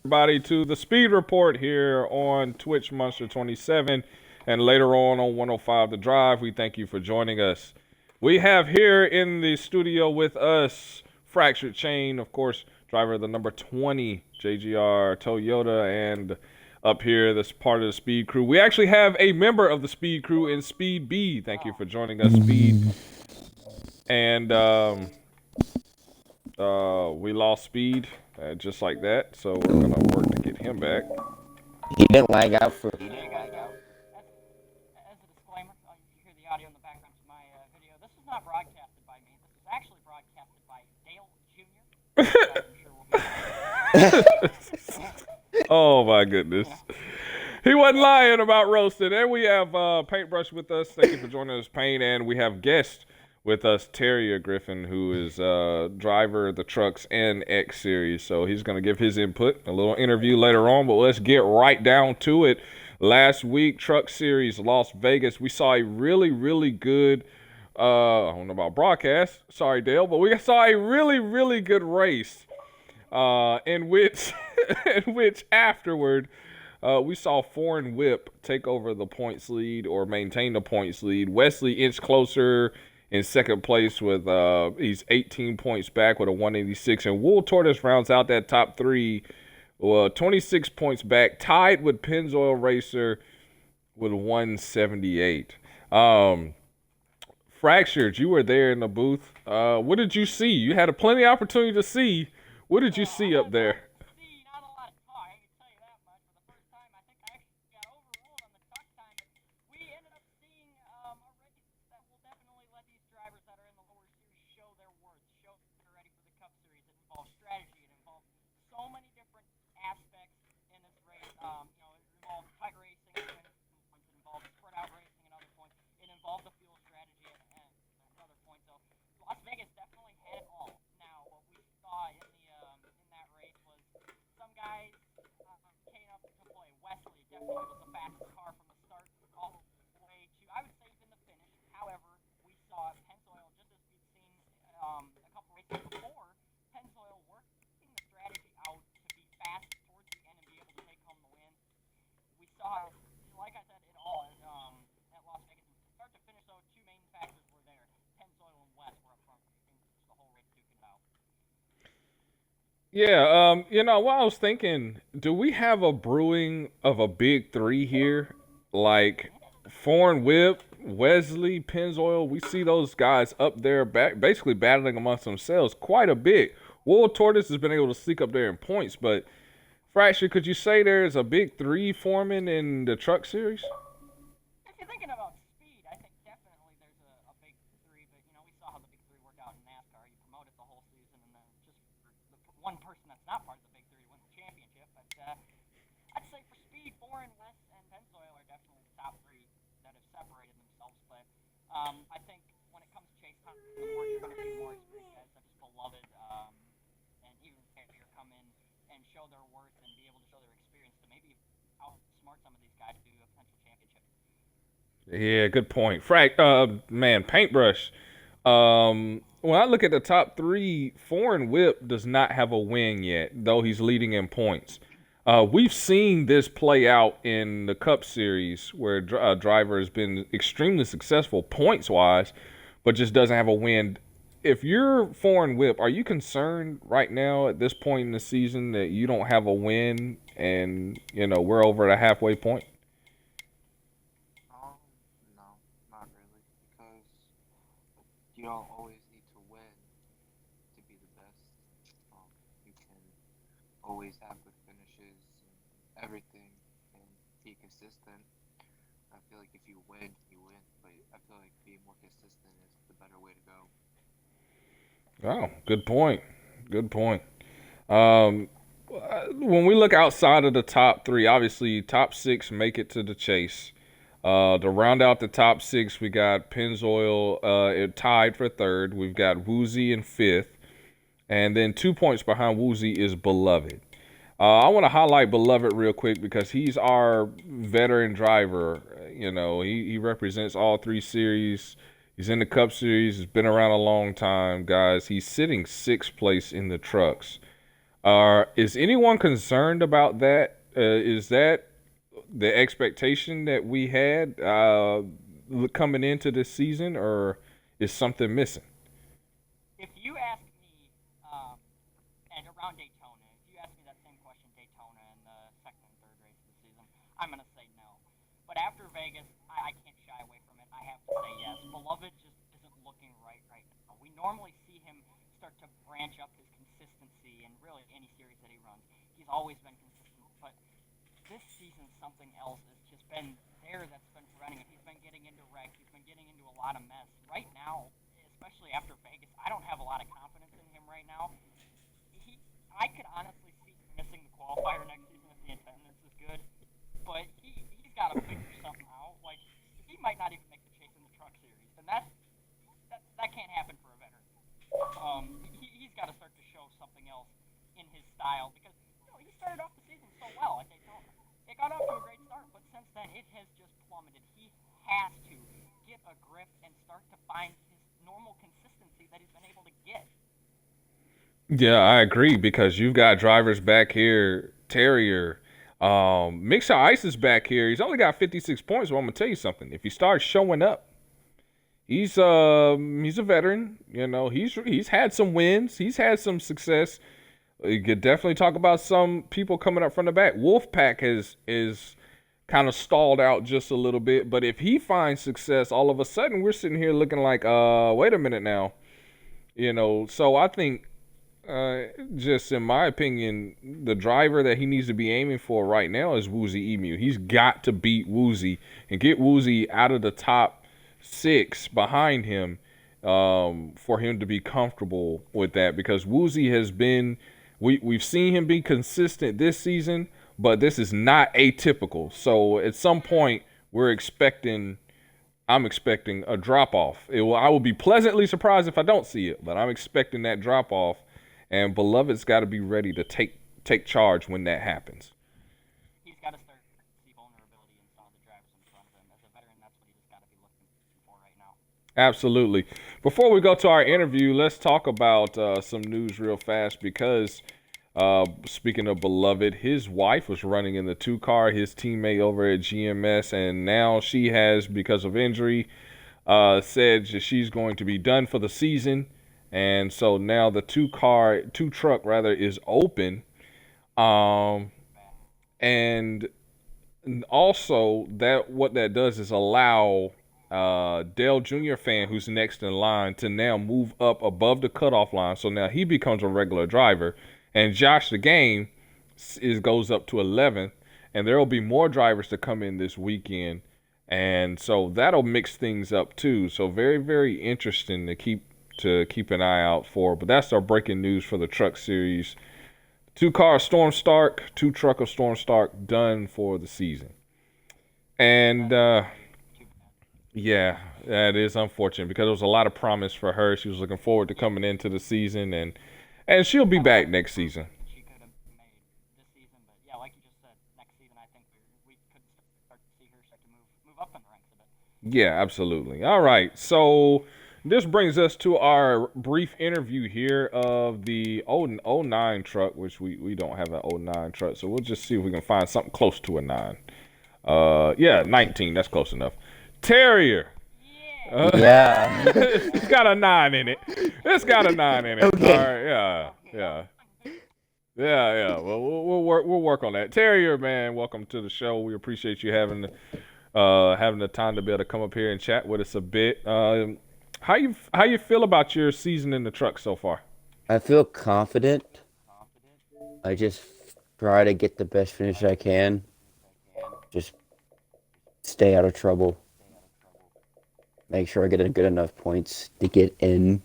Everybody to the Speed Report here on Twitch Monster 27 and later on 105 The Drive. We thank you for joining us. We have here in the studio with us Fractured Chain, of course, driver of the number 20 JGR Toyota, and up here, this part of the Speed Crew. We actually have a member of the Speed Crew in Speed B. Thank you for joining us, Speed. And we lost Speed just like that, so we're gonna work to get him back. He didn't lag out for. There you go. As a disclaimer, you hear the audio in the background to my video. This is not broadcasted by me. This is actually broadcasted by Dale Jr. Oh my goodness. He wasn't lying about roasting. And we have Paintbrush with us. Thank you for joining us, Paint. And we have guest with us, Terrier Griffin, who is driver of the trucks and X series. So he's going to give his input, a little interview later on. But let's get right down to it. Last week, Truck Series, Las Vegas. We saw a really good, I don't know about broadcast. Sorry, Dale. But we saw a really good race in which afterward, we saw Foreign Whip take over the points lead or maintain the points lead. Wesley inched closer in second place with he's 18 points back with a 186, and Wool Tortoise rounds out that top three, 26 points back, tied with Pennzoil Racer with 178. Fractured, you were there in the booth. What did you see? You had a plenty of opportunity to see. What did you see up there? Not a lot of car, I can tell you that much. For the first time, I think I actually got overruled on the truck time, but we ended up seeing a race that will definitely let these drivers that are in the lower series show their worth, show that they're ready for the Cup Series. It involves strategy, it involves so many different aspects in this race. It involves tight racing at points, it involves spread out racing at other points, it involves the fuel strategy at other points. So Las Vegas definitely had it all. Now, what we saw in that race was some guys came up to play. Wesley definitely was the fastest car from the start all the way to, I would say, even the finish. However, we saw Pennzoil, just as we'd seen a couple races before, Pennzoil working the strategy out to be fast towards the end and be able to take home the win. We saw, like I said, it all at Las Vegas. From start to finish, though, two main factors were there. Pennzoil and West were up front the whole race duking it out. Yeah, what I was thinking, do we have a brewing of a big three here? Like Foreign Whip, Wesley, Pennzoil, we see those guys up there basically battling amongst themselves quite a bit. Wool Tortoise has been able to sneak up there in points, but Fracture, could you say there's a big three forming in the Truck Series? If you're thinking about speed, I think definitely there's a big three, but we saw how the big three work out in NASCAR. You promote it the whole season, and then just for the one person that's not part of the big three wins the championship. But I'd say for speed, Foreign, West, and Pennzoil are definitely the top three that have separated themselves. But I think when it comes to chase time, you're going to see more experienced guys such as Beloved, and even Carrier come in and show their worth and be able to show their experience to maybe outsmart some of these guys to a potential championship. Yeah, good point. Paintbrush. When I look at the top three, Foreign Whip does not have a win yet, though he's leading in points. We've seen this play out in the Cup Series where a driver has been extremely successful points-wise, but just doesn't have a win. If you're Foreign Whip, are you concerned right now at this point in the season that you don't have a win and, we're over the halfway point? No, not really, because you don't always need to win to be the best. You can always have good finishes and everything and be consistent. I feel like if you win, you win, but I feel like being more consistent is the better way to go. Oh, good point. Good point. When we look outside of the top three, obviously top six make it to the chase. To round out the top six, we got Pennzoil tied for third. We've got Woozy in fifth. And then 2 points behind Woozy is Beloved. I want to highlight Beloved real quick because he's our veteran driver. He represents all three series. He's in the Cup Series. He's been around a long time, guys. He's sitting sixth place in the trucks. Is anyone concerned about that? Is that the expectation that we had coming into this season, or is something missing? If you ask me, and around Daytona, if you ask me that same question, Daytona and the second and third race of the season, I'm gonna say no. But after Vegas, I can't shy away from it. I have to say yes. Beloved just isn't looking right now. We normally see him start to branch up his consistency in really any series that he runs. He's always been consistent, but this season something else has just been there that's been preventing it. He's been getting into wrecks. He's been getting into a lot of mess. Right now, especially after Vegas, I don't have a lot of confidence in him right now. I could honestly see him missing the qualifier next season if the attendance is good, but he's got to figure something out. Like he might not even make the chase in the Truck Series, and that can't happen for a veteran. He's got to start to show something else in his style because he started off the season so well at Daytona. It got off to a great start, but since then it has just plummeted. He has to get a grip and start to find his normal consistency that he's been able to get. Yeah, I agree because you've got drivers back here, Terrier. Mixer Ice is back here. He's only got 56 points. Well, I'm gonna tell you something. If he starts showing up, he's a veteran. He's had some wins. He's had some success. You could definitely talk about some people coming up from the back. Wolfpack is kind of stalled out just a little bit, but if he finds success, all of a sudden we're sitting here looking like, wait a minute now. So I think just in my opinion, the driver that he needs to be aiming for right now is Woozy Emu. He's got to beat Woozy and get Woozy out of the top 6 behind him for him to be comfortable with that because Woozy has been we've seen him be consistent this season, but this is not atypical. So at some point I'm expecting a drop off. I will be pleasantly surprised if I don't see it, but I'm expecting that drop off. And Beloved's got to be ready to take charge when that happens. He's got to start to see vulnerability in some of the drivers in front of him. As a veteran, that's what he's got to be looking for right now. Absolutely. Before we go to our interview, let's talk about some news real fast because speaking of Beloved, his wife was running in the 2-car, his teammate over at GMS, and now she has, because of injury, said that she's going to be done for the season. And so now the 2-truck is open. And also what that does is allow Dale Jr. fan, who's next in line, to now move up above the cutoff line. So now he becomes a regular driver. And Josh the Game goes up to 11th. And there will be more drivers to come in this weekend. And so that'll mix things up too. So very, very interesting to keep an eye out for. But that's our breaking news for the Truck Series. 2-car Storm Stark, 2-truck of Storm Stark done for the season. And yeah, that is unfortunate because there was a lot of promise for her. She was looking forward to coming into the season, and she'll be back next season. She could have made this season, but yeah, like you just said, next season I think we could start to see her start to move up in the ranks a bit. Yeah, absolutely. All right, so this brings us to our brief interview here of the 09 truck, which we don't have an 09 truck, so we'll just see if we can find something close to a 9. Yeah, 19, that's close enough. Terrier. Yeah. It's got a 9 in it. It's got a 9 in it. Okay. All right, yeah. Well, we'll work on that. Terrier, man, welcome to the show. We appreciate you having the time to be able to come up here and chat with us a bit. How you feel about your season in the truck so far? I feel confident. I just try to get the best finish I can. Just stay out of trouble. Make sure I get a good enough points to get in.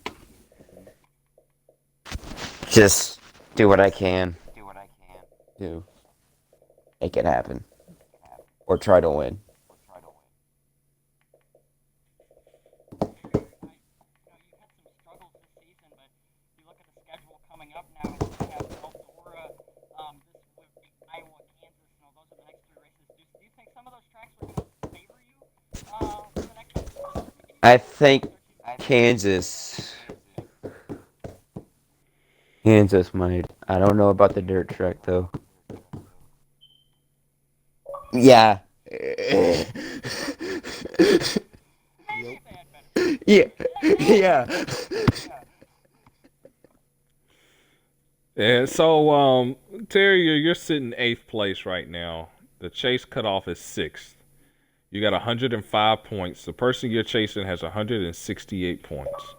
Just do what I can. Do. Make it happen. Or try to win. Coming up now, we have Eldora, this week, Iowa, Kansas, those are the next 3 races. Do you think some of those tracks are going to favor you for the next couple? I think Kansas might. I don't know about the dirt track though. Yeah. Maybe Yep. if they had better. Yeah. Yeah. Yeah. Yeah, so Terry, you're sitting eighth place right now. The chase cutoff is sixth. You got 105 points. The person you're chasing has 168 points.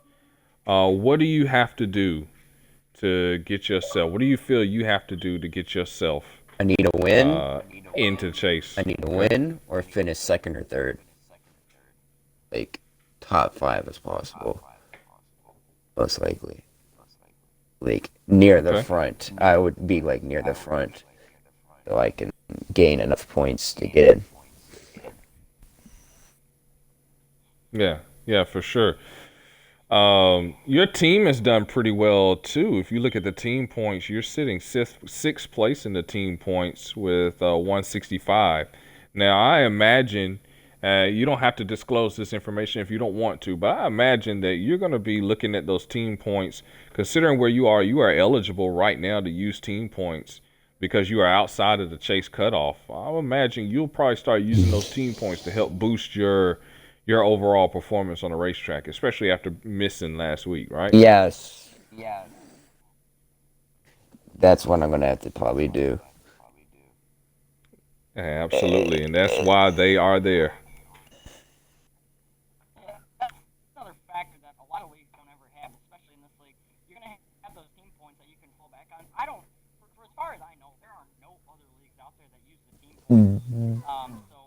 What do you have to do to get yourself? What do you feel you have to do to get yourself I need a win. uh, into chase? I need a Okay. win or finish second or third. Like top five as possible. Most likely. Like near the Okay. front. I would be like near the front so I can gain enough points to get in. Yeah. Yeah, for sure. Your team has done pretty well too. If you look at the team points, you're sitting sixth place in the team points with 165. Now, I imagine you don't have to disclose this information if you don't want to, but I imagine that you're going to be looking at those team points, considering where you are eligible right now to use team points because you are outside of the chase cutoff. I imagine you'll probably start using those team points to help boost your overall performance on the racetrack, especially after missing last week, right? Yes. That's what I'm gonna have to probably do. Yeah, absolutely, and that's why they are there. Yeah, that's another factor that a lot of leagues don't ever have, especially in this league. You're gonna have those team points that you can fall back on. I don't, for as far as I know, there are no other leagues out there that use the team points. Mhm. So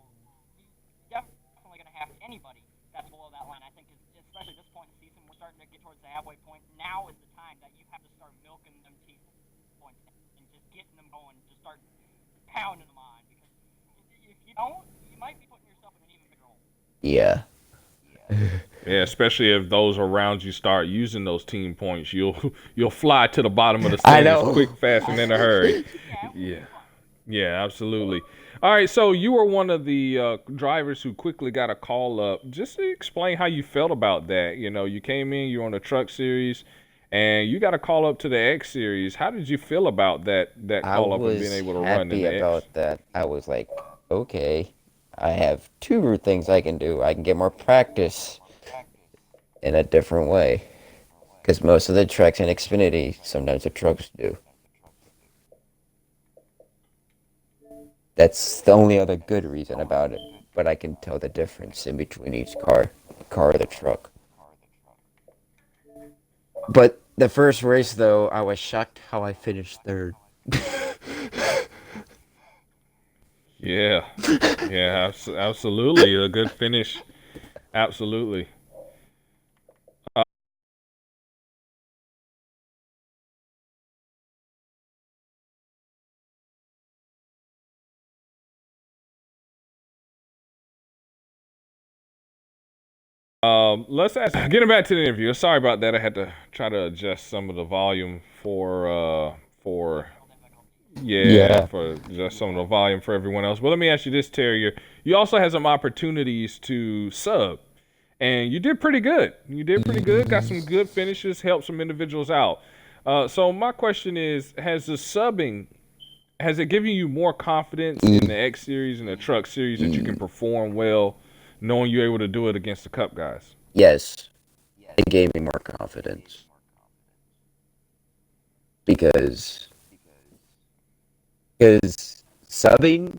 you definitely gonna have anybody that's below that line. I think, especially at this point in the season, we're starting to get towards the halfway point. Now is the time that you have to start milking them team points and just getting them going, just start pounding them on because if you don't, you might be putting yourself in an even bigger hole. Yeah. Yeah, especially if those around you start using those team points, you'll fly to the bottom of the I standings know. quick, fast, and in a hurry. Yeah, it will Yeah, be fun. yeah, absolutely. All right, so you were one of the drivers who quickly got a call up. Just to explain how you felt about that. You know, you came in, you're on the truck series, and you got a call up to the X series. How did you feel about that I call up and being was able to run in happy the X? about that. I was like, okay, I have two things I can do. I can get more practice in a different way. Because most of the tracks in Xfinity, sometimes the trucks do. That's the only other good reason about it. But I can tell the difference in between each car or the truck. But the first race, though, I was shocked how I finished third. Yeah, yeah, absolutely, a good finish. Absolutely. Let's ask. Getting back to the interview. Sorry about that. I had to try to adjust some of the volume for yeah Yeah. for adjust some of the volume for everyone else. But let me ask you this, Terry. You also had some opportunities to sub, and you did pretty good. You did pretty good. Got some good finishes. Helped some individuals out. So my question is: has it given you more confidence in the X series and the Truck series that you can perform well, knowing you're able to do it against the Cup guys? Yes, it gave me more confidence because because subbing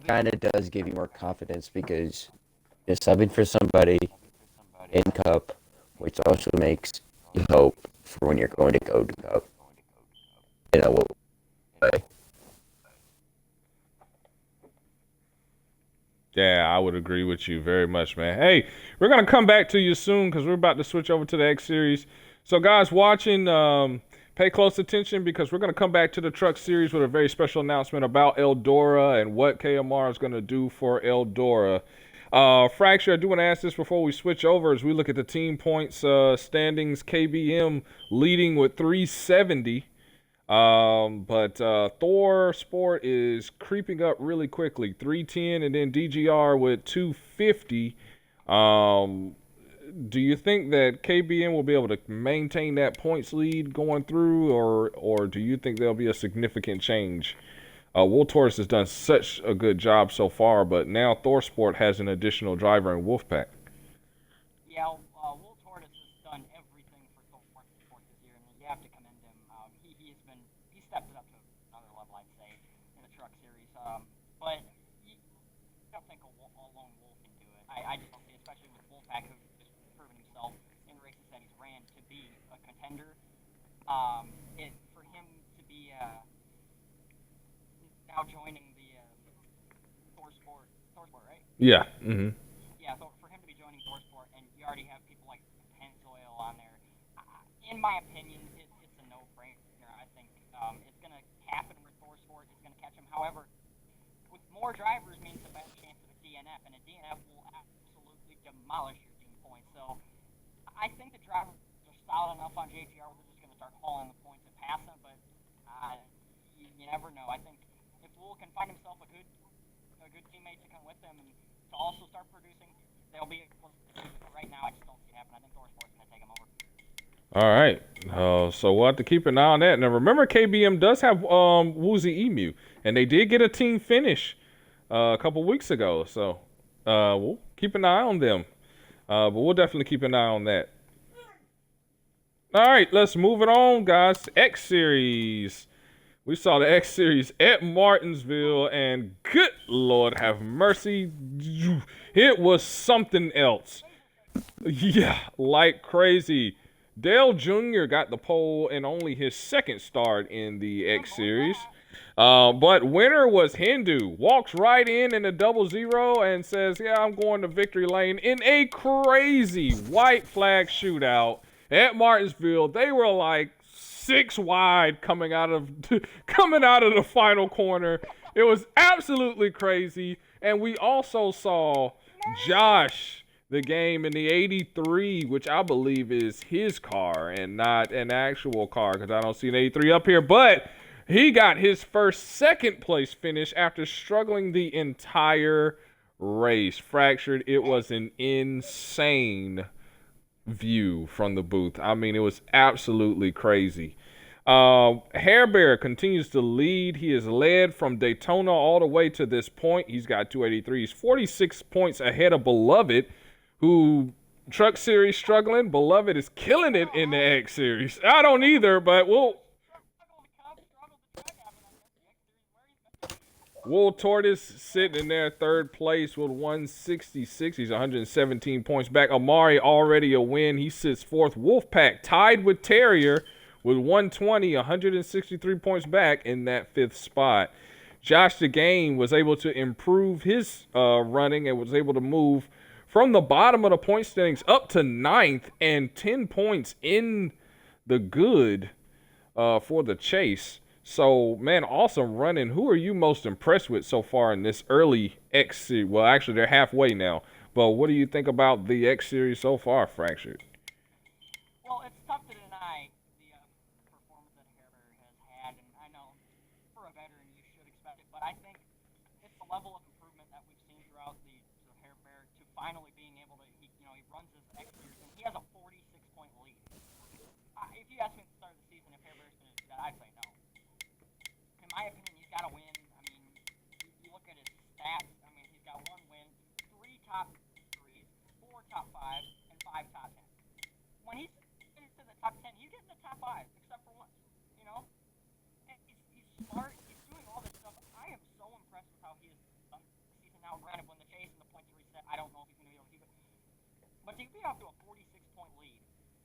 kind of does give you more confidence because you're subbing for somebody in Cup, which also makes you hope for when you're going to go to Cup. You know what way? Yeah, I would agree with you very much, man. Hey, we're gonna come back to you soon because we're about to switch over to the X series. So, guys watching, pay close attention because we're gonna come back to the Truck series with a very special announcement about Eldora and what KMR is gonna do for Eldora. Fracture, I do want to ask this before we switch over as we look at the team points standings. KBM leading with 370. But Thor Sport is creeping up really quickly, 310, and then DGR with 250. do you think that KBM will be able to maintain that points lead going through, or do you think there'll be a significant change? Will Torres has done such a good job so far, but now ThorSport has an additional driver in Wolfpack. Yeah, Will Tortoise has done everything for Thor Sport this year, and you have to commend him. He stepped it up to another level, I'd say, in the truck series. But you don't think a lone wolf can do it. I just don't see, especially with Wolfpack, who just proven himself in races that he's ran to be a contender. For him to be now joining the ThorSport, right? Yeah. Mm-hmm. Yeah, so for him to be joining ThorSport, and you already have people like Pennzoil on there, in my opinion, it's a no-brainer. I think it's going to happen with ThorSport. It's going to catch him. However, with more drivers means a better chance of a DNF, and a DNF will absolutely demolish your team points. So I think the drivers are solid enough on JGR. We're just going to start hauling the points and pass them, but you never know. I think if Will can find himself a good teammate to come with them and to also start producing, they'll be able to do it. But right now, I just don't see it happen. I think ThorSport's going to take him over. All right. So we'll have to keep an eye on that. Now, remember, KBM does have Woozy Emu, and they did get a team finish a couple weeks ago. So we'll keep an eye on them. But we'll definitely keep an eye on that. All right, let's move it on, guys. X Series. We saw the X Series at Martinsville, and good Lord have mercy, it was something else. Yeah, like crazy. Dale Jr. got the pole and only his second start in the X Series. But winner was Hindu. Walks right in a 0-0 and says, yeah, I'm going to victory lane in a crazy white flag shootout at Martinsville. They were like 6 wide coming out of the final corner. It was absolutely crazy. And we also saw Josh the game in the 83, which I believe is his car and not an actual car, because I don't see an 83 up here. But he got his first second place finish after struggling the entire race. Fractured. It was an insane view from the booth. I mean, it was absolutely crazy. Hair Bear continues to lead. He has led from Daytona all the way to this point. He's got 283. He's 46 points ahead of Beloved, who Truck Series struggling. Beloved is killing it in the X Series. I don't either, but Will Tortoise sitting in there third place with 166. He's 117 points back. Amari already a win. He sits fourth. Wolfpack tied with Terrier with 120, 163 points back in that fifth spot. Josh the Game was able to improve his running and was able to move from the bottom of the point standings up to ninth and 10 points in the good for the chase. So, man, awesome running. Who are you most impressed with so far in this early X Series? Well, actually, they're halfway now. But what do you think about the X Series so far, Fractured? Well, it's tough to deny the performance that Hair Bear has had, and I know for a veteran you should expect it, but I think it's the level of improvement that we've seen throughout the Hair Bear to finally being able to, he runs his X Series, and he has a 46-point lead. If you ask me at the start of the season if Hair Bear's going to do that, I'd say no. In my opinion, he's got to win. I mean, you look at his stats. I mean, he's got 1 win, 3 top 3s, 4 top 5s, and 5 top 10s. When he's into the top 10, he's getting the top 5, except for once. And he's smart. He's doing all this stuff. I am so impressed with how he has done this season. Now, granted, when the chase and the points are reset, I don't know if he's going to be able to keep it. But to be off to a 46-point lead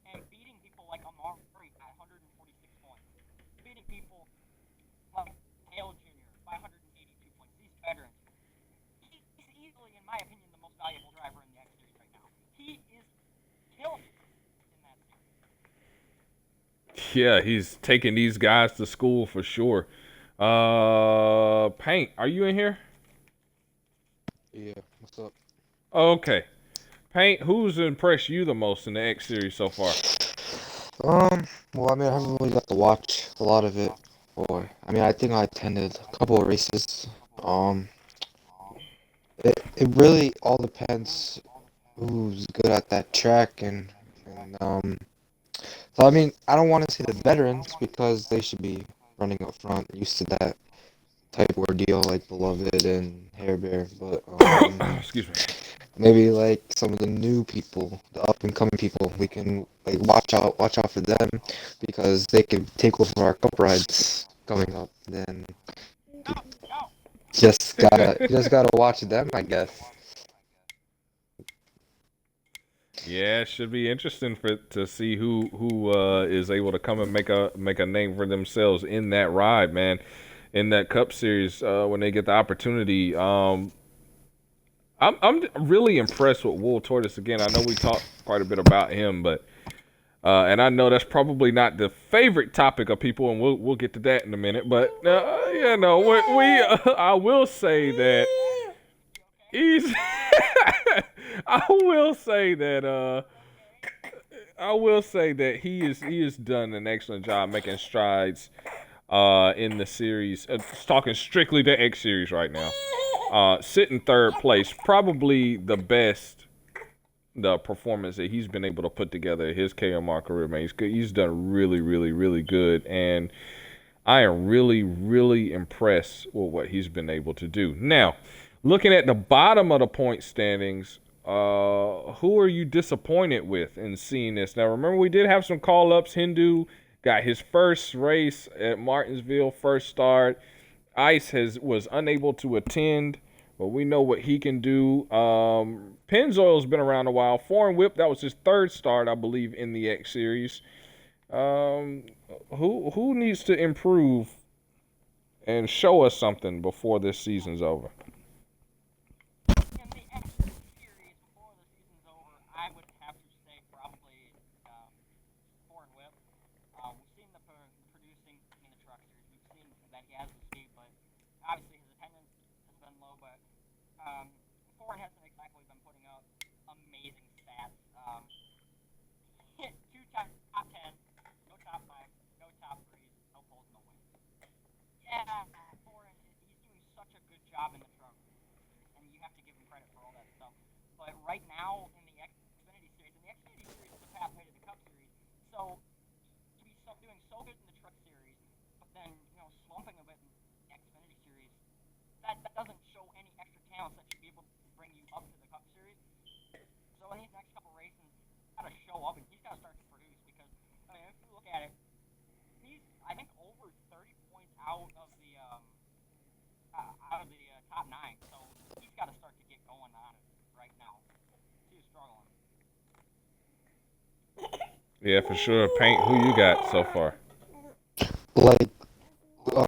and beating people like Amari at 146 points, beating people like Dale Jr. by 182 points, these veterans, he's easily, in my opinion, the most valuable driver in the X Series right now. He is killing it in that series. Yeah, he's taking these guys to school for sure. Paint, are you in here? Yeah, what's up? Okay. Paint, who's impressed you the most in the X Series so far? Well, I mean, I haven't really got to watch a lot of it, I think I attended a couple of races. It really all depends who's good at that track and so I mean I don't want to say the veterans because they should be running up front, used to that type ordeal like Beloved and Hair Bear, but Excuse me. maybe like some of the new people, the up and coming people, we can like watch out for them because they could take over our cup rides coming up. Then No, no. just gotta watch them, I guess. Yeah, it should be interesting to see who is able to come and make a name for themselves in that ride, man, in that Cup Series when they get the opportunity. I'm really impressed with Wool Tortoise again. I know we talked quite a bit about him, but and I know that's probably not the favorite topic of people, and we'll get to that in a minute. But you know, I will say that he's. I will say that he has done an excellent job making strides in the series. Talking strictly the X series right now. Sitting third place, probably the performance that he's been able to put together his KMR career, man. He's done really, really, really good, and I am really, really impressed with what he's been able to do. Now, looking at the bottom of the point standings, who are you disappointed with in seeing this? Now, remember we did have some call-ups. Hindu got his first race at Martinsville, first start. Ice was unable to attend, but we know what he can do. Pennzoil's been around a while. Foreign Whip, that was his third start, I believe, in the X Series. Who needs to improve and show us something before this season's over? In the X series before the season's over, I would have to say probably Foreign Whip. We've seen the producing in the truck series. We've seen that he has the speed, but obviously his attendance has been low. But Foreign hasn't exactly been putting up amazing stats. Hit two top 10, no top 5, no top 3s, no poles, no wins. Yeah, Foreign, he's doing such a good job in the truck series, and you have to give him credit for all that stuff. But right now in the Xfinity series, is the pathway to the Cup series. So to be doing so good in the truck series, but then slumping a bit in the Xfinity series, that doesn't show any extra talents that should be able to bring you up to the Cup series. So in these next couple races, he's got to show up and he's got to start to produce because I mean if you look at it, he's I think over 30 points out of the top 9. So he's got to start to get going on it right now. He's struggling. Yeah, for sure. Paint, who you got so far? Like,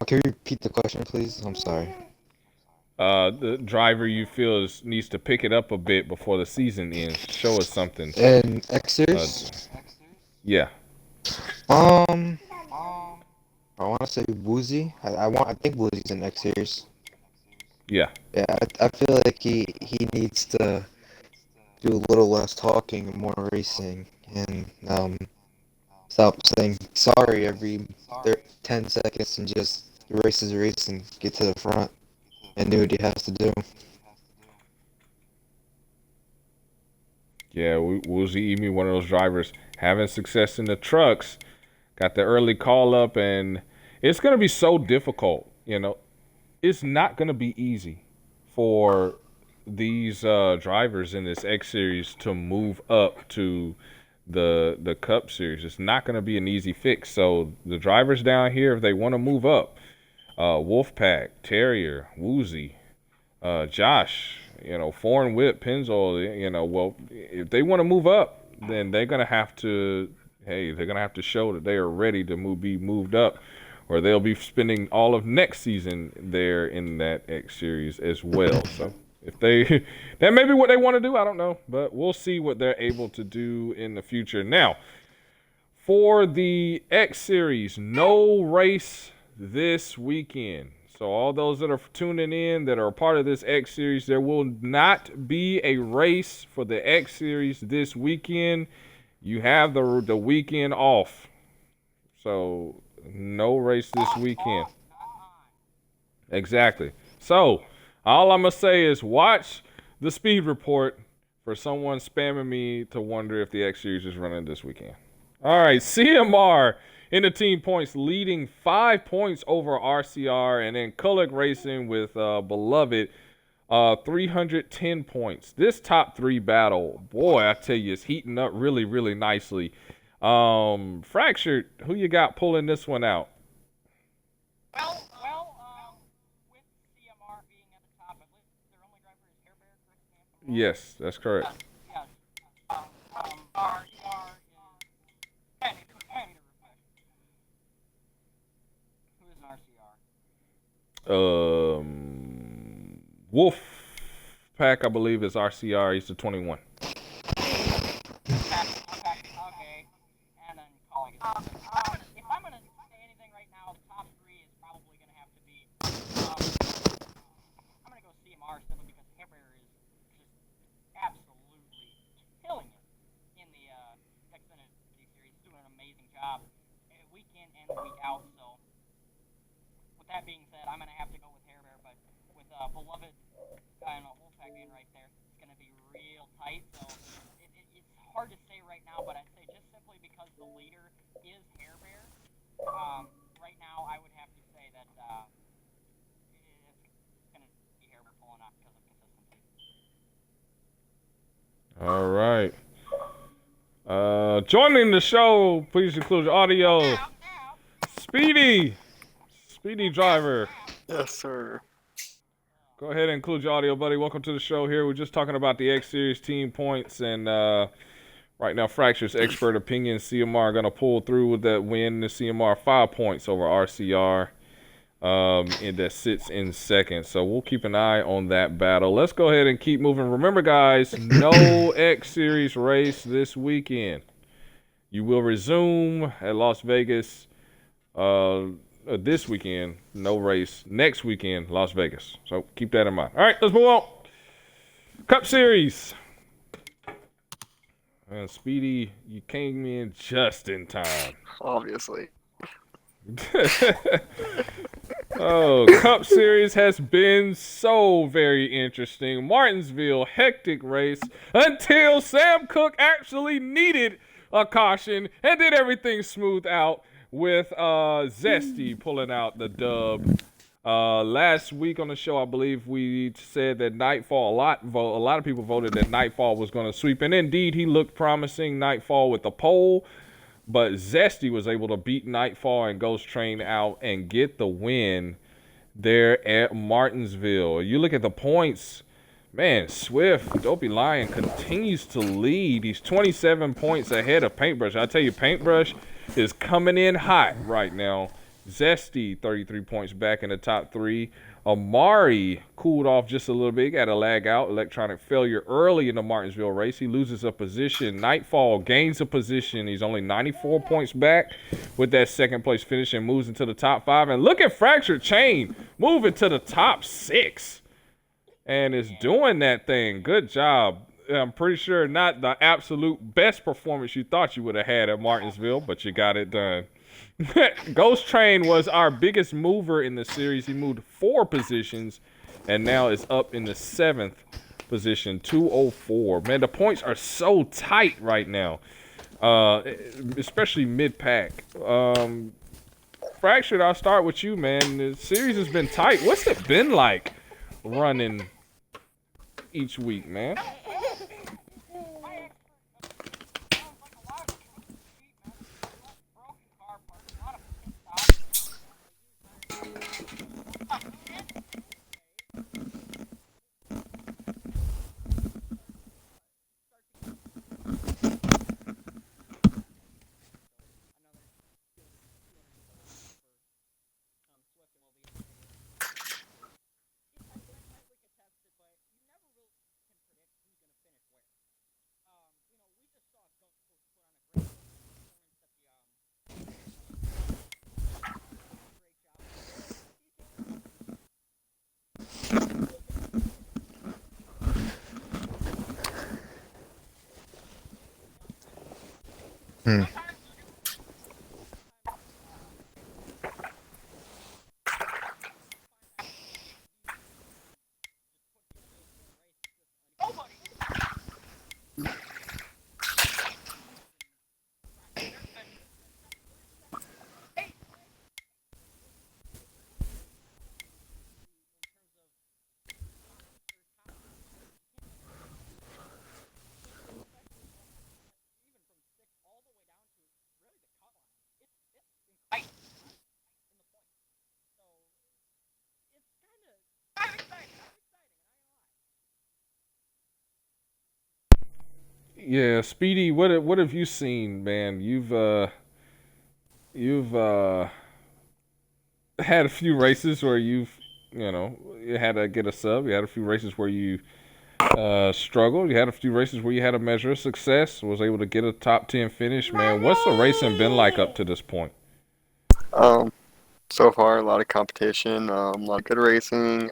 can you repeat the question, please? I'm sorry. The driver you feel needs to pick it up a bit before the season ends. Show us something. And X series? Yeah. I want to say Woozy. I think Woozy's in X series. Yeah. Yeah, I feel like he needs to do a little less talking and more racing, and stop saying sorry every 10 seconds and just race his race and get to the front and do what he has to do. Yeah, Woozy Emi, one of those drivers having success in the trucks, got the early call up, and it's going to be so difficult. It's not going to be easy for these drivers in this X Series to move up to the Cup Series. It's not going to be an easy fix. So the drivers down here, if they want to move up, Wolfpack, Terrier, Woozy, Josh, Foreign Whip, Pennzoil, well, if they want to move up, then they're going to have to, they're going to have to show that they are ready to be moved up, or they'll be spending all of next season there in that X Series as well. So if that may be what they want to do, I don't know, but we'll see what they're able to do in the future. Now, for the X Series, no race this weekend. So all those that are tuning in that are a part of this X Series, there will not be a race for the X Series this weekend. You have the weekend off. So no race this weekend. Exactly. So all I'm going to say is watch the speed report for someone spamming me to wonder if the X Series is running this weekend. All right, CMR in the team points, leading 5 points over RCR, and then Kulik Racing with Beloved, 310 points. This top 3 battle, boy, I tell you, is heating up really, really nicely. Fractured, who you got pulling this one out? Well, with CMR being at the top, I believe their only driver is Hair Bear, correct me if I'm wrong? Yes, that's correct. Yes. RCR is. I need to refresh. Who is an RCR? Wolf Pack, I believe, is RCR. He's the 21. Okay. And then calling it. If I'm gonna say anything right now, the top 3 is probably gonna have to be. I'm gonna go CMR simply because Hair Bear is just absolutely killing it in the Xfinity series, doing an amazing job week in and week out. So, with that being said, I'm gonna have to go with Hair Bear, but with Beloved and Wolfpack being right there, it's gonna be real tight. So, it's hard to say right now, but I'd say just simply because the leader is Hair Bear, right now I would have to say that it's gonna be Hair Bear pulling off because of consistency. All right. Joining the show, please include your audio. Speedy driver. Yes, sir. Go ahead and include your audio, buddy. Welcome to the show here. We're just talking about the X Series team points, and right now, Fracture's expert opinion, CMR going to pull through with that win. The CMR 5 points over RCR, and that sits in second. So we'll keep an eye on that battle. Let's go ahead and keep moving. Remember, guys, no X Series race this weekend. You will resume at Las Vegas this weekend. No race. Next weekend, Las Vegas. So keep that in mind. All right, let's move on. Cup Series. And Speedy, you came in just in time. Obviously. Oh, Cup Series has been so very interesting. Martinsville, hectic race until Sam Cooke actually needed a caution and did everything smooth out with Zesty pulling out the dub. Last week on the show, I believe we said that Nightfall, a lot of people voted that Nightfall was going to sweep, and indeed he looked promising, Nightfall with the pole, but Zesty was able to beat Nightfall and Ghost Train out and get the win there at Martinsville. You look at the points, man, Swift, Dopey Lion continues to lead. He's 27 points ahead of Paintbrush. I tell you, Paintbrush is coming in hot right now. Zesty, 33 points back in the top 3. Amari cooled off just a little bit, got a lag out, electronic failure early in the Martinsville race. He loses a position. Nightfall gains a position. He's only 94 points back with that second place finish and moves into the top 5. And look at Fractured Chain moving to the top 6 and is doing that thing. Good job. I'm pretty sure not the absolute best performance you thought you would have had at Martinsville, but you got it done. Ghost Train was our biggest mover in the series. He moved 4 positions and now is up in the 7th position, 204. Man, the points are so tight right now, especially mid-pack. Fractured, I'll start with you, man. The series has been tight. What's it been like running each week, man? Yeah, Speedy, what have you seen, man? You've had a few races where you had to get a sub. You had a few races where you struggled. You had a few races where you had a measure of success. Was able to get a top 10 finish, man. What's the racing been like up to this point? Um, so far, a lot of competition, a lot of good racing.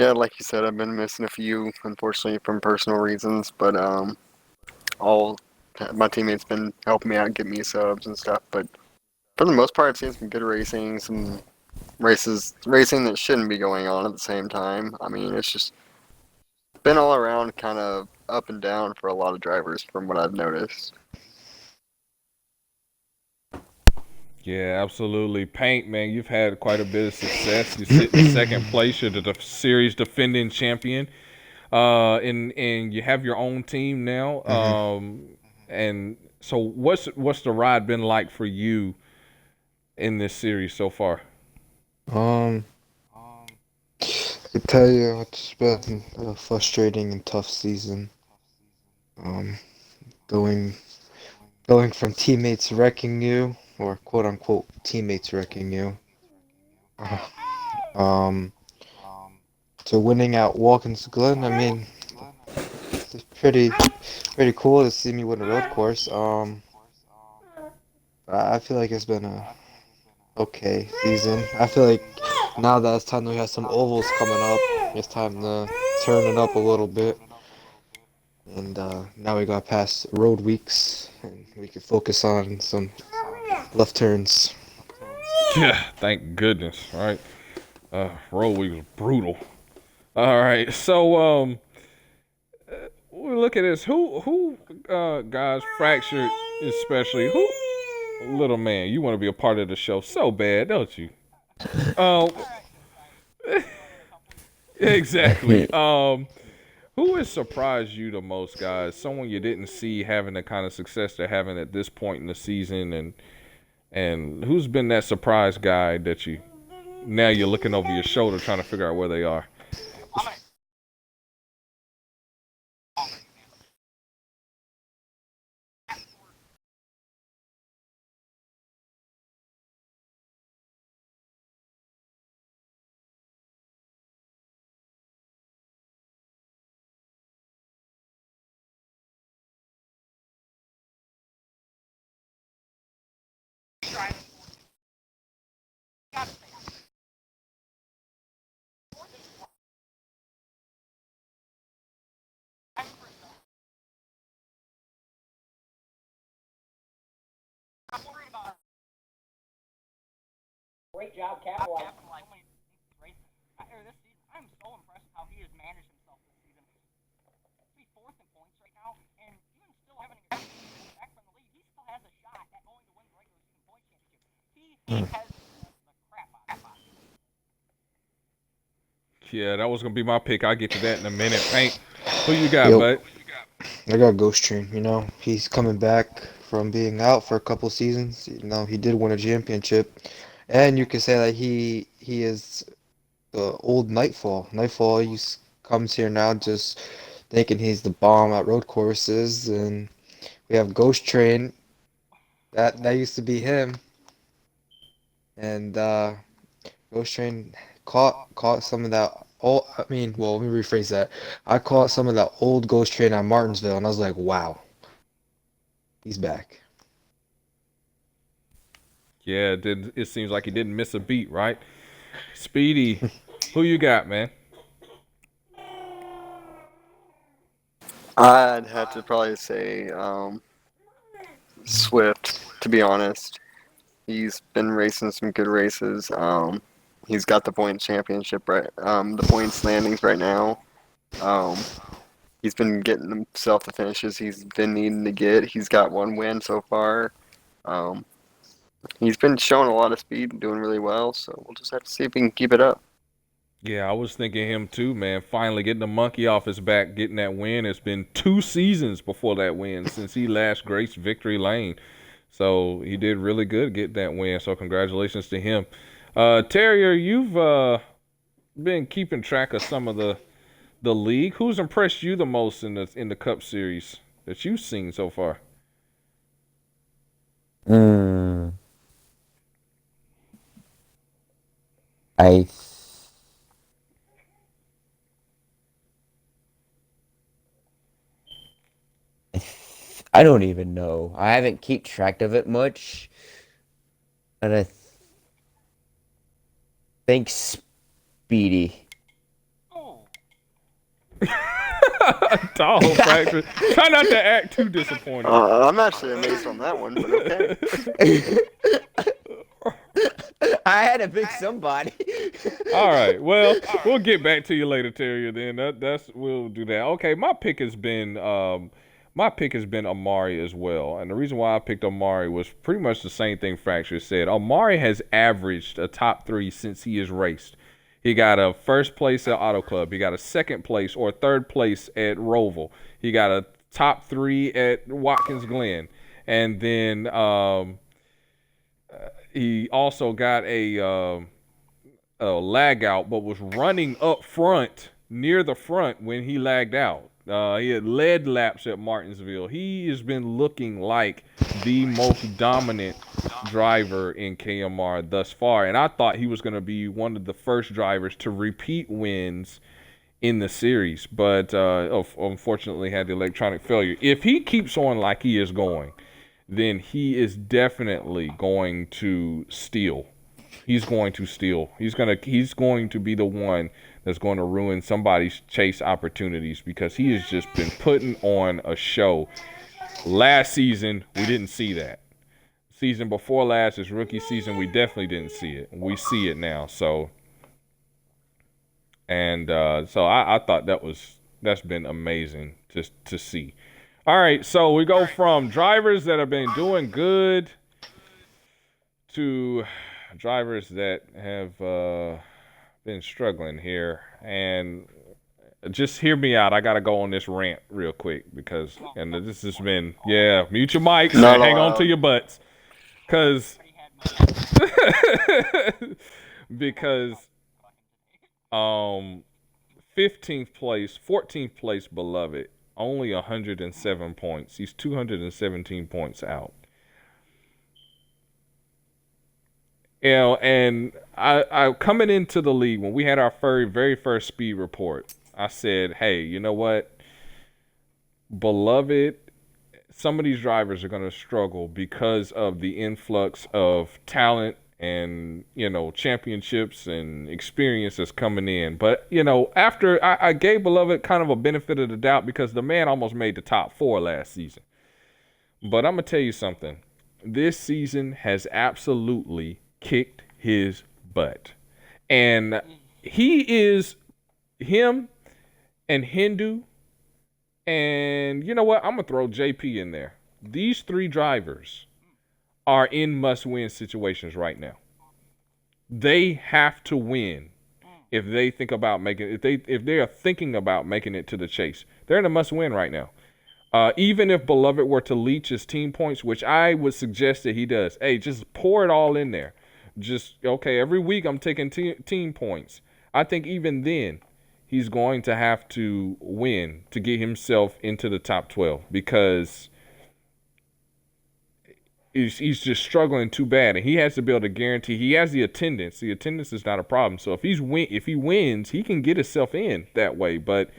Yeah, like you said, I've been missing a few, unfortunately, from personal reasons, but all my teammates been helping me out, get me subs and stuff. But for the most part, I've seen some good racing, some racing that shouldn't be going on at the same time. I mean, it's just been all around kind of up and down for a lot of drivers, from what I've noticed. Yeah, absolutely. Paint, man, you've had quite a bit of success. You sit in second place. You're the series defending champion. And you have your own team now. Hmm. And so what's the ride been like for you in this series so far? Um, I could tell you it's been a frustrating and tough season. Um, going going from teammates wrecking you, or quote unquote teammates wrecking you, um, to winning at Watkins Glen. I mean, it's pretty cool to see me win a road course. I feel like it's been a okay season. I feel like now that it's time that we have some ovals coming up, it's time to turn it up a little bit. And now we got past road weeks, and we can focus on some left turns. Yeah, thank goodness, right? Road week was brutal. All right, so we look at this. Who guys fractured especially? Who little man? You want to be a part of the show so bad, don't you? Um, exactly. Who has surprised you the most, guys? Someone you didn't see having the kind of success they're having at this point in the season, and who's been that surprise guy that you now you're looking over your shoulder trying to figure out where they are? Great job capitalizing. This season, I'm so impressed with how he has managed himself this season. He's fourth in points right now, and even still having a back from the lead, he still has a shot at going to win the regular season points championship. He has the crap out of it. Yeah, that was gonna be my pick. I'll get to that in a minute. Paint. Who you got, Yo, bud? I got Ghost Train. He's coming back from being out for a couple seasons. He did win a championship, and you could say that he is the old Nightfall. Nightfall, comes here now just thinking he's the bomb at road courses, and we have Ghost Train. That used to be him, and Ghost Train caught some of that. Oh, I mean, well, let me rephrase that. I caught some of that old Ghost Train at Martinsville, and I was like, wow, he's back. Yeah, it seems like he didn't miss a beat, right? Speedy, who you got, man? I'd have to probably say Swift, to be honest. He's been racing some good races. He's got the points championship right, the points standings right now. Um, he's been getting himself the finishes he's been needing to get. He's got one win so far. Um, he's been showing a lot of speed and doing really well. So we'll just have to see if he can keep it up. Yeah, I was thinking him too, man. Finally getting the monkey off his back, getting that win. It's been 2 seasons before that win since he last graced victory lane. So he did really good getting that win. So congratulations to him. Terrier, you've been keeping track of some of the league. Who's impressed you the most in the Cup Series that you've seen so far? Mm, I I don't even know. I haven't keep track of it much, and I think Speedy. Oh, Dog fracture. Try not to act too disappointed. I'm actually amazed on that one, but okay. I had to pick somebody. All right. Well, we'll get back to you later, Terrier. Then that's we'll do that. Okay. My pick has been Amari as well, and the reason why I picked Amari was pretty much the same thing Fracture said. Amari has averaged a top 3 since he has raced. He got a first place at Auto Club. He got a second place or third place at Roval. He got a top 3 at Watkins Glen, and then he also got a lag out, but was running up front near the front when he lagged out. He had led laps at Martinsville. He has been looking like the most dominant driver in KMR thus far, and I thought he was going to be one of the first drivers to repeat wins in the series, but unfortunately had the electronic failure. If he keeps on like he is going, then he is definitely going to steal. He's going to steal. He's going to be the one that's going to ruin somebody's chase opportunities because he has just been putting on a show. Last season, we didn't see that. Season before last, his rookie season, we definitely didn't see it. We see it now. So I thought that's been amazing just to see. All right, so we go from drivers that have been doing good to drivers that have been struggling here. And just hear me out. I got to go on this rant real quick because this has been, mute your mics Not and hang on allowed. to your butts. Because because 15th place, 14th place Beloved, only 107 points. He's 217 points out. You know, and I coming into the league when we had our very first speed report, I said, hey, you know what? Beloved, some of these drivers are going to struggle because of the influx of talent and, championships and experiences coming in. But, after I gave Beloved kind of a benefit of the doubt because the man almost made the top 4 last season. But I'm going to tell you something. This season has absolutely kicked his butt. And him and Hindu, and you know what? I'm going to throw JP in there. These 3 drivers are in must-win situations right now. They have to win if they think about if they are thinking about making it to the chase. They're in a must-win right now. Even if Beloved were to leech his team points, which I would suggest that he does, hey, just pour it all in there. Every week I'm taking team points. I think even then he's going to have to win to get himself into the top 12 because he's just struggling too bad, and he has to be able to guarantee he has the attendance. The attendance is not a problem. So if he wins, he can get himself in that way. But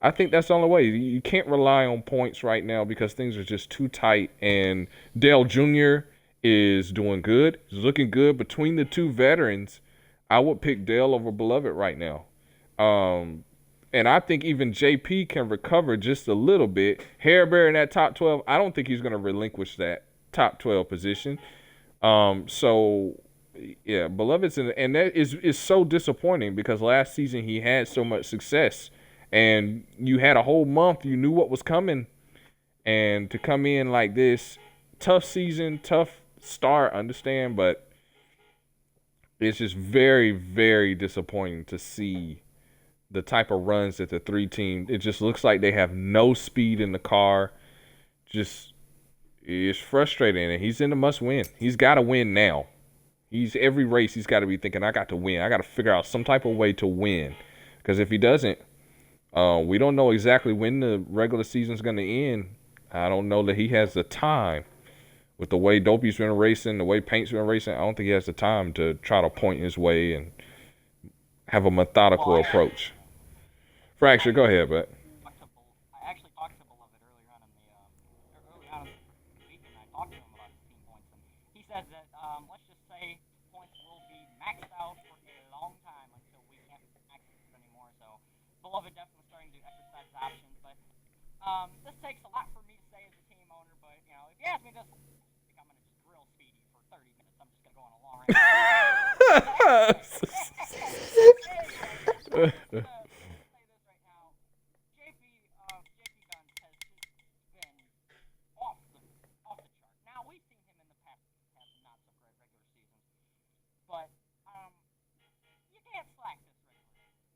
I think that's the only way. You can't rely on points right now because things are just too tight. And Dale Jr. is doing good. He's looking good. Between the 2 veterans, I would pick Dale over Beloved right now. And I think even JP can recover just a little bit. Harebear in that top 12, I don't think he's going to relinquish that top 12 position. Beloved's and that is so disappointing because last season he had so much success. And you had a whole month, you knew what was coming. And to come in like this, tough season, tough start, understand, but it's just very, very disappointing to see the type of runs that the 3 team, it just looks like they have no speed in the car. It's frustrating, and he's in the must win. He's got to win now. Every race he's got to be thinking, I got to win. I got to figure out some type of way to win. Because if he doesn't, We don't know exactly when the regular season's going to end. I don't know that he has the time. With the way Dopey's been racing, the way Paint's been racing, I don't think he has the time to try to point his way and have a methodical approach. Fracture, go ahead, but. I actually talked to Beloved earlier on in the week, and I talked to him about his team points, and he said that let's just say points will be maxed out for a long time until we can't max it anymore. So Beloved definitely starting to exercise his options, but this takes a lot for me to say as a team owner. But you know, if you ask me this, I think I'm gonna just grill Speedy for 30 minutes. I'm just gonna go on a long rant. But you can't slack this regular.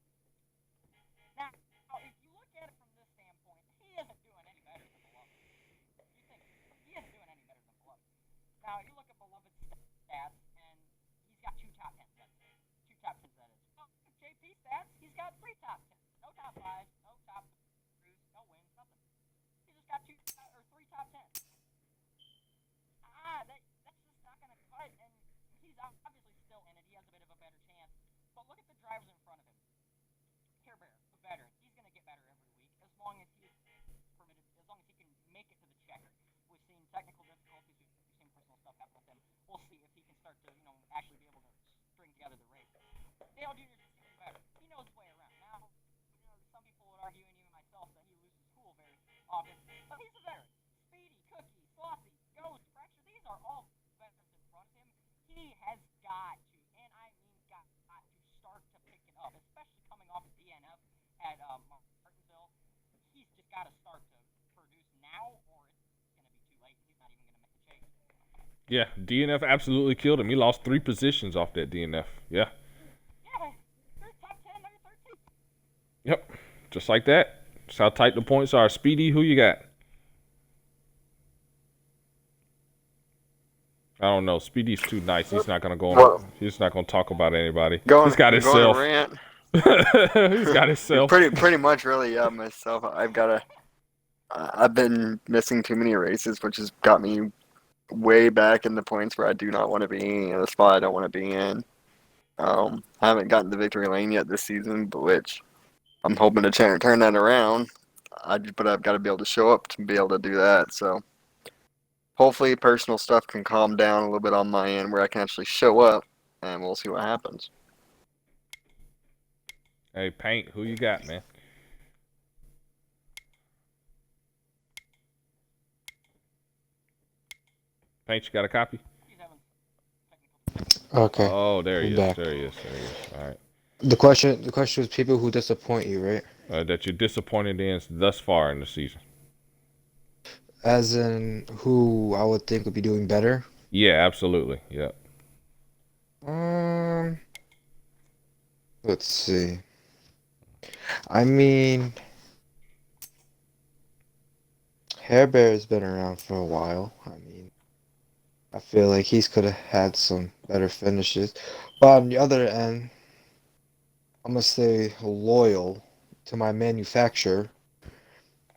Now, if you look at it from this standpoint, he isn't doing any better than Beloved. You think he isn't doing any better than Beloved. Now, you look at Beloved's stats, and he's got two top tens. Two top tens, that is. Well, JP stats, he's got three top tens. No top fives, no top threes, no wins, nothing. He just got three top tens. That's just not going to cut, and he's obviously still in it. He has a bit of a better chance. But look at the drivers in front of him. Care Bear, the veteran, he's going to get better every week as long as he is permitted, as long as he can make it to the checker. We've seen technical difficulties, we've seen personal stuff happen with him. We'll see if he can start to, actually be able to string together the race. Dale Jr. is getting better. He knows his way around. Now, some people would argue, and even myself, that he loses cool very often. But he's a veteran. Speedy, Cookie, Slossy, Ghost, Fracture, these are all veterans in front of him. He has got to, and I mean got to start to pick it up, especially coming off of DNF at Martinsville. He's just got to start to produce now, or it's going to be too late. He's not even going to make the chase. Yeah, DNF absolutely killed him. He lost 3 positions off that DNF. Yeah. Yeah, they're top 10, they're 13. Yep. Just like that. That's how tight the points are. Speedy, who you got? I don't know. Speedy's too nice. He's not gonna go on. He's not gonna talk about anybody. He's got himself. Rant. He's got himself. Pretty much, really. Yeah, myself. I've been missing too many races, which has got me way back in the points where I do not want to be in a spot I don't want to be in. I haven't gotten the victory lane yet this season, but which I'm hoping to turn that around. But I've got to be able to show up to be able to do that. So hopefully personal stuff can calm down a little bit on my end where I can actually show up, and we'll see what happens. Hey, Paint, who you got, man? Paint, you got a copy? Okay. Oh, there he is. Back. There he is. All right. The question was people who disappoint you, right? That you're disappointed in thus far in the season. As in who I would think would be doing better? Yeah, absolutely. Yep. Let's see. I mean, Hair Bear's been around for a while. I mean, I feel like he's could have had some better finishes. But on the other end, I'm gonna stay loyal to my manufacturer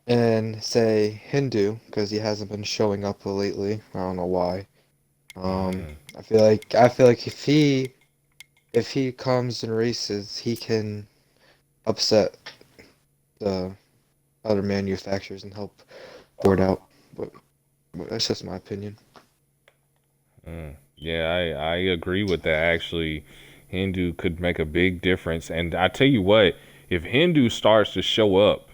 and say Hindu because he hasn't been showing up lately. I don't know why. I feel like if he comes and races, he can upset the other manufacturers and help board out. But that's just my opinion. Yeah, I agree with that. Actually, Hindu could make a big difference. And I tell you what, if Hindu starts to show up,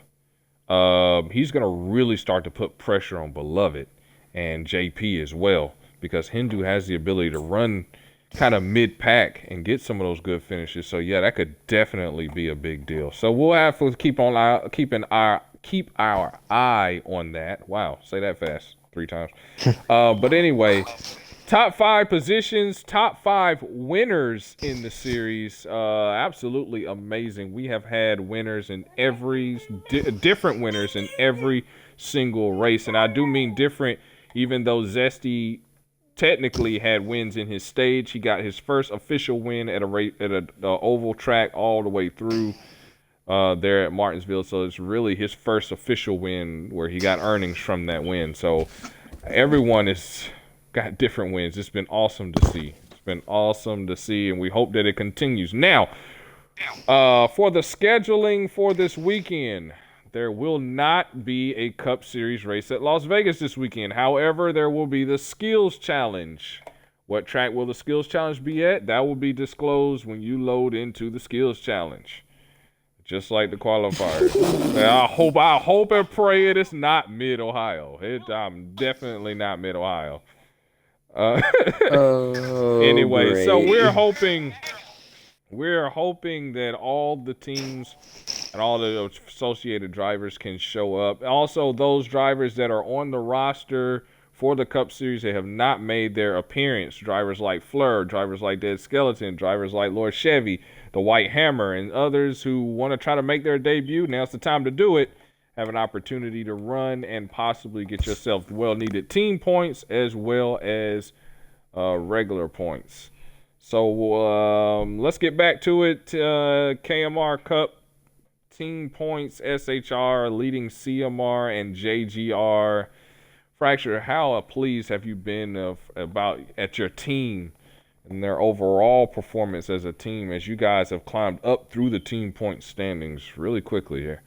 he's going to really start to put pressure on Beloved and JP as well, because Hindu has the ability to run kind of mid-pack and get some of those good finishes. So yeah, that could definitely be a big deal. So we'll have to keep our eye on that. Wow, say that fast 3 times. But anyway, top 5 positions, top 5 winners in the series. Absolutely amazing. We have had winners in different winners in every single race, and I do mean different. Even though Zesty technically had wins in his stage, he got his first official win at a oval track all the way through. there at Martinsville. So it's really his first official win where he got earnings from that win. So everyone has got different wins. It's been awesome to see. It's been awesome to see, and we hope that it continues. Now, for the scheduling for this weekend, there will not be a Cup Series race at Las Vegas this weekend. However, there will be the Skills Challenge. What track will the Skills Challenge be at? That will be disclosed when you load into the Skills Challenge. Just like the qualifiers. I hope and pray it is not Mid-Ohio. I'm definitely not Mid-Ohio. Anyway, great. so we're hoping that all the teams and all the associated drivers can show up. Also, those drivers that are on the roster for the Cup Series, they have not made their appearance. Drivers like Fleur, drivers like Dead Skeleton, drivers like Lord Chevy, the White Hammer, and others who want to try to make their debut. Now's the time to do it. Have an opportunity to run and possibly get yourself well-needed team points as well as regular points. So let's get back to it. KMR Cup team points, SHR leading CMR and JGR. Fracture, how pleased have you been at your team and their overall performance as a team as you guys have climbed up through the team point standings really quickly here?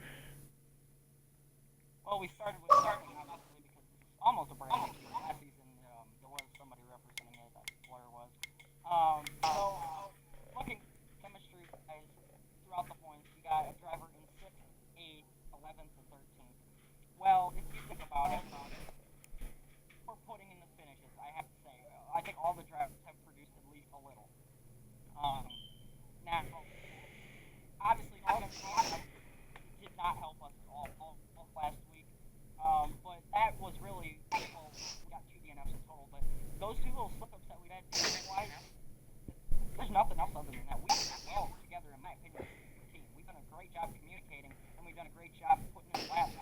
Well, we started obviously because it's almost a brand new team. Last season, there was somebody representing it. That Fleur was. Looking chemistry guys throughout the points, you got a driver in 6th, 8th, 11th, and 13th. Well, if you think about it, we're putting in the finishes. I have to say, I think all the drivers have produced at least a little. Now, obviously, all the did not help us all last week. But that was really, well, we got 2 DNFs in total, but those 2 little slip-ups that we had DNF-wise, there's nothing else other than that. We work well together, in my opinion, as a team. We've done a great job communicating, and we've done a great job putting in laps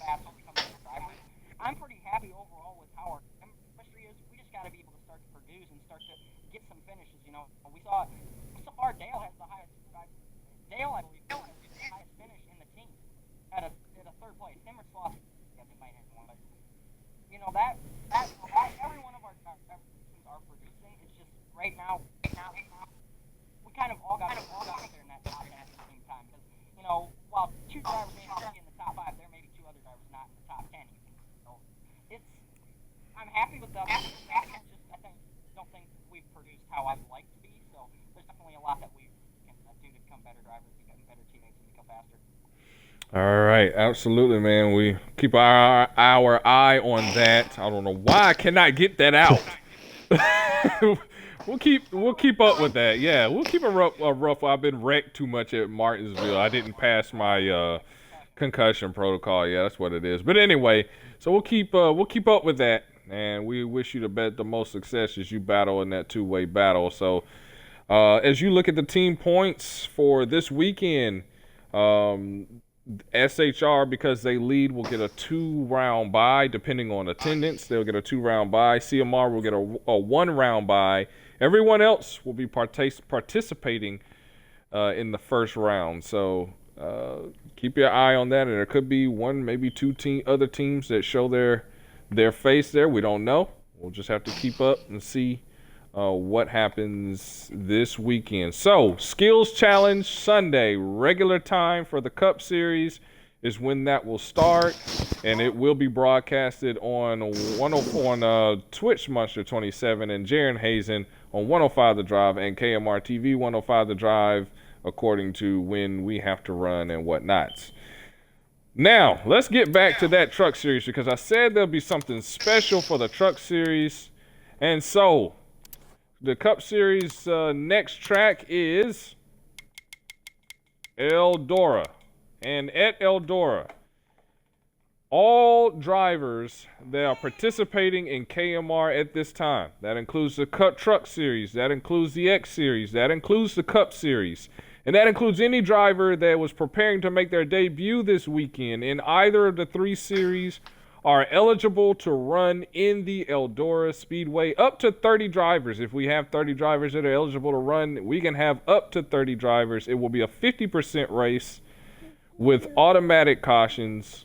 fast when we come to the drivers. I'm pretty happy overall with how our chemistry is. We just got to be able to start to produce and start to get some finishes, you know. We saw, so far, Dale has the highest, I believe, has the highest finish in the team at a 3rd place. Him or Sloss, yeah, they might have one, but, you know, that every one of our teams are producing. It's just right now, we kind of all got out there in that top 10 at the same time. Because, you know, while 2 drivers may not be in the top 5, there may be 2 other drivers not in the top 10 even. So, I'm happy with them. Don't think we've produced how I'd like to be. So, there's definitely a lot that we can do to become better drivers, become better teammates, and become faster. All right, absolutely, man. We keep our eye on that. I don't know why I cannot get that out. We'll keep up with that. Yeah, we'll keep a rough. I've been wrecked too much at Martinsville. I didn't pass my concussion protocol. Yeah, that's what it is. But anyway, so we'll keep up with that, and we wish you the most success as you battle in that 2-way battle. So as you look at the team points for this weekend, SHR, because they lead, will get a 2-round bye depending on attendance. They'll get a 2-round bye. CMR will get a 1-round bye. Everyone else will be participating in the first round. So keep your eye on that. And there could be 1, maybe 2 other teams that show their face there. We don't know. We'll just have to keep up and see what happens this weekend. So, Skills Challenge Sunday, regular time for the Cup Series is when that will start, and it will be broadcasted on Twitch Monster 27 and Jaron Hazen on 105 The Drive and KMR TV 105 The Drive, according to when we have to run and whatnot. Now, let's get back to that Truck Series, because I said there'll be something special for the Truck Series, and so the Cup Series next track is Eldora. And at Eldora, all drivers that are participating in KMR at this time, that includes the Cup Truck Series, that includes the X Series, that includes the Cup Series, and that includes any driver that was preparing to make their debut this weekend in either of the 3 series, are eligible to run in the Eldora Speedway. Up to 30 drivers. If we have 30 drivers that are eligible to run, we can have up to 30 drivers. It will be a 50% race with automatic cautions,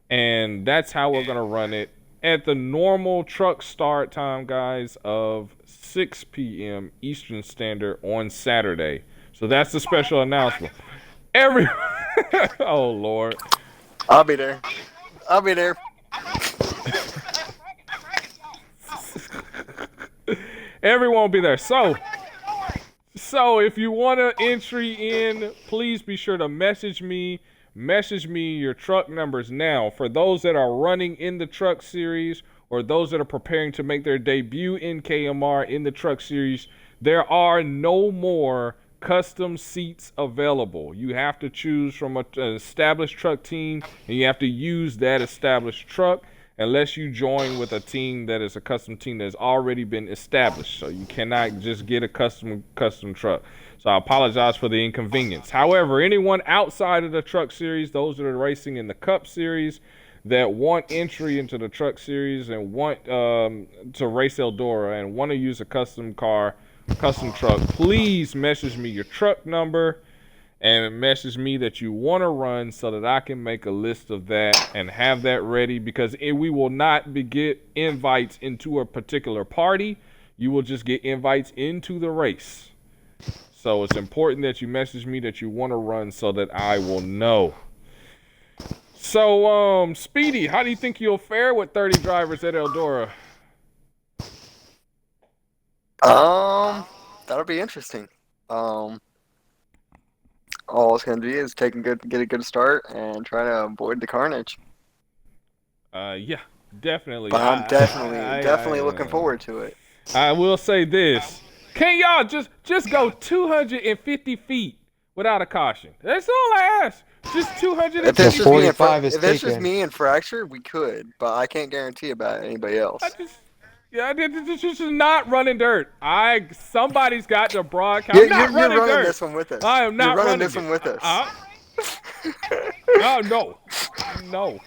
and that's how we're going to run it at the normal truck start time, guys, of 6 p.m. Eastern Standard on Saturday. So that's the special announcement. Oh, Lord. I'll be there. I'll be there. Everyone will be there. So if you want to entry in, please be sure to message me your truck numbers now. For those that are running in the truck series or those that are preparing to make their debut in KMR in the truck series, there are no more custom seats available. You have to choose from an established truck team, and you have to use that established truck unless you join with a team that is a custom team that has already been established. So you cannot just get a custom truck. So I apologize for the inconvenience. However, anyone outside of the truck series, those that are racing in the Cup series that want entry into the truck series and want to race Eldora and want to use a custom truck, please message me your truck number and message me that you want to run so that I can make a list of that and have that ready, because we will not get invites into a particular party. You will just get invites into the race. So it's important that you message me that you want to run so that I will know. So, Speedy, how do you think you'll fare with 30 drivers at Eldora? That'll be interesting. All it's gonna do is get a good start and try to avoid the carnage. Yeah, definitely. But I'm definitely looking forward to it. I will say this: can y'all just go 250 feet without a caution? That's all I ask. Just 250 If it's feet. 45 is if it's just taken. me and Fracture, we could, but I can't guarantee about anybody else. This is not running dirt. Somebody's got to broadcast. I'm not You're running dirt. this one with us. I am not running running this one with us. No.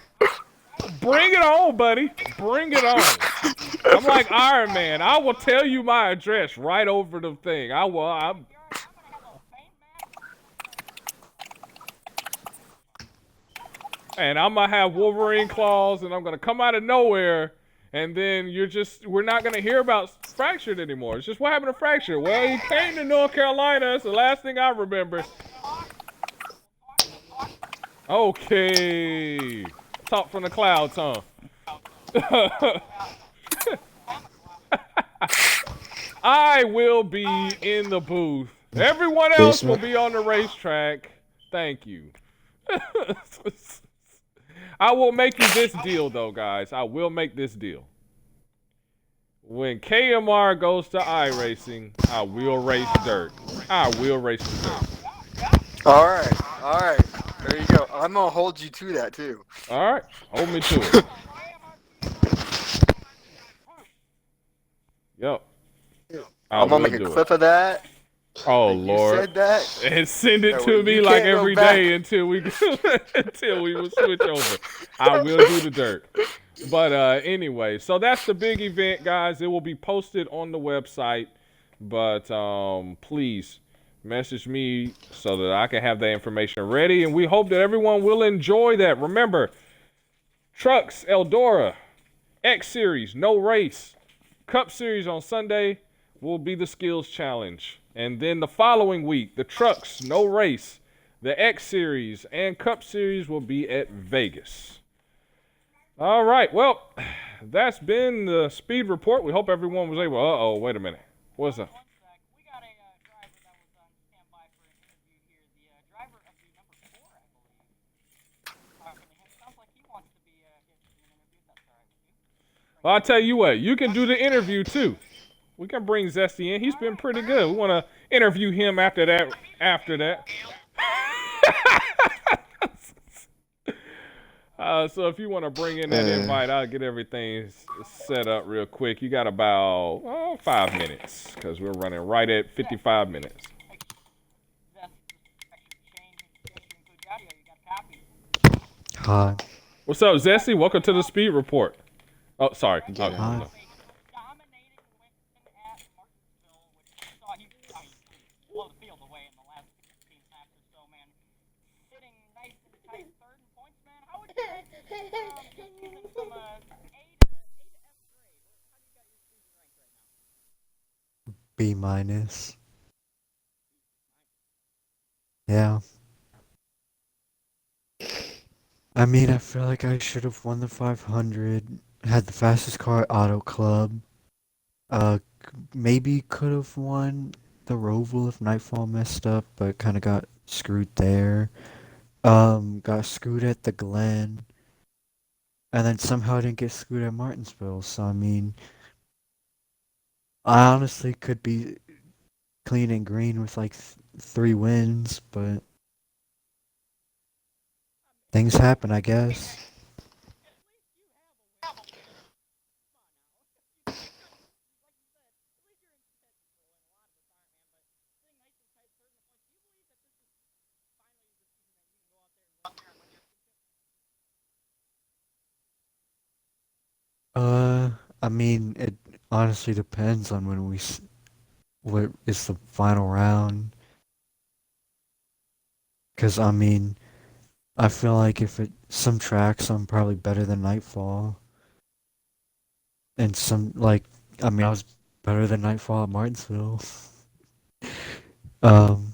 Bring it on, buddy. Bring it on. I'm like Iron Man. I will tell you my address right over the thing. And I'm gonna have Wolverine claws, and I'm gonna come out of nowhere. And then we're not going to hear about Fractured anymore. It's just what happened to Fractured. Well, he came to North Carolina. That's the last thing I remember. Okay. Talk from the clouds, huh? I will be in the booth. Everyone else will be on the racetrack. Thank you. I will make you this deal, though, guys. I will make this deal. When KMR goes to iRacing, I will race dirt. I will race the dirt. All right. There you go. I'm gonna hold you to that too. All right, hold me to it. Yep. I'm gonna make a clip of that. Oh Lord! You said that, and send it to me like every day until we will switch over. I will do the dirt. But anyway, so that's the big event, guys. It will be posted on the website. But please message me so that I can have that information ready. And we hope that everyone will enjoy that. Remember, Trucks, Eldora, X Series, no race. Cup Series on Sunday will be the skills challenge. And then the following week, the Trucks, no race, the X Series, and Cup Series will be at Vegas. All right, well, that's been the speed report. We hope everyone was able. Uh-oh, wait a minute. What's up? We got a driver that was on standby for an interview here. The driver of the number 4, I believe. Sounds like he wants to be getting an interview. That's all right with you. Well, I'll tell you what. You can do the interview, too. We can bring Zesty in. He's been pretty good. We want to interview him after that. So if you want to bring in that invite, I'll get everything set up real quick. You got about 5 minutes because we're running right at 55 minutes. Hi. What's up, Zesty? Welcome to the Speed Report. Oh, sorry. Yeah. Oh, Hi. no. Dominating win at Martinsville, which you saw he blew the field away in the last 15 laps or so, man. Sitting nice and tight third in points, man. How would you rate this season from a A to F grade? How do you got your season ranked right now? B minus. Yeah. I mean, I feel like I should have won the 500. Had the fastest car at Auto Club. Maybe could have won the Roval if Nightfall messed up, but kind of got screwed there. Got screwed at the Glen, and then somehow didn't get screwed at Martinsville. So I mean, I honestly could be clean and green with like 3 wins, but things happen, I guess. I mean, it honestly depends on when what is the final round. Cause I mean, I feel like if some tracks I'm probably better than Nightfall, and some like I mean I was better than Nightfall at Martinsville. Um,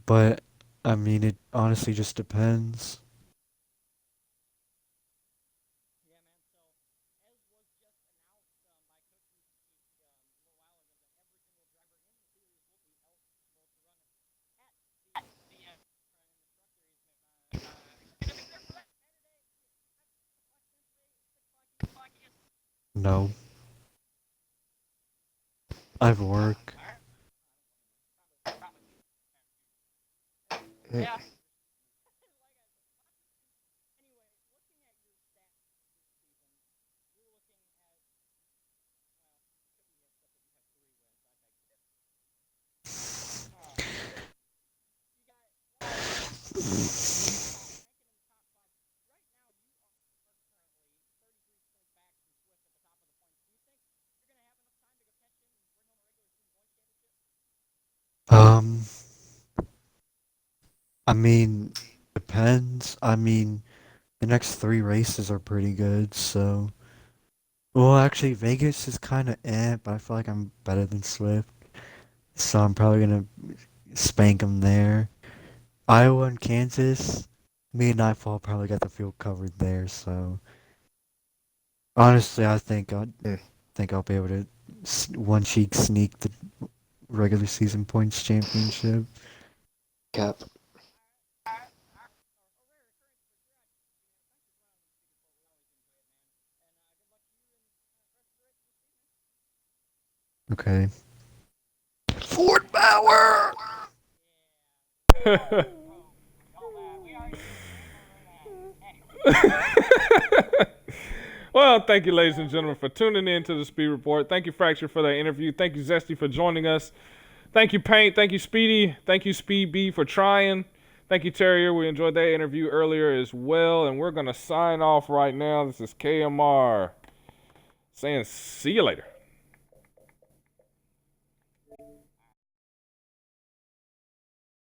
but I mean it honestly just depends. No, I've work. Yeah. Um, I mean, depends. I mean, the next 3 races are pretty good, so. Well, actually, Vegas is kind of but I feel like I'm better than Swift, so I'm probably gonna spank him there. Iowa and Kansas, me and Nightfall probably got the field covered there, so honestly, I think I'll be able to one cheek sneak the regular season points championship. Cap. Okay. Ford Power! Well, thank you, ladies and gentlemen, for tuning in to the Speed Report. Thank you, Fracture, for that interview. Thank you, Zesty, for joining us. Thank you, Paint. Thank you, Speedy. Thank you, Speed B, for trying. Thank you, Terrier. We enjoyed that interview earlier as well. And we're going to sign off right now. This is KMR saying see you later.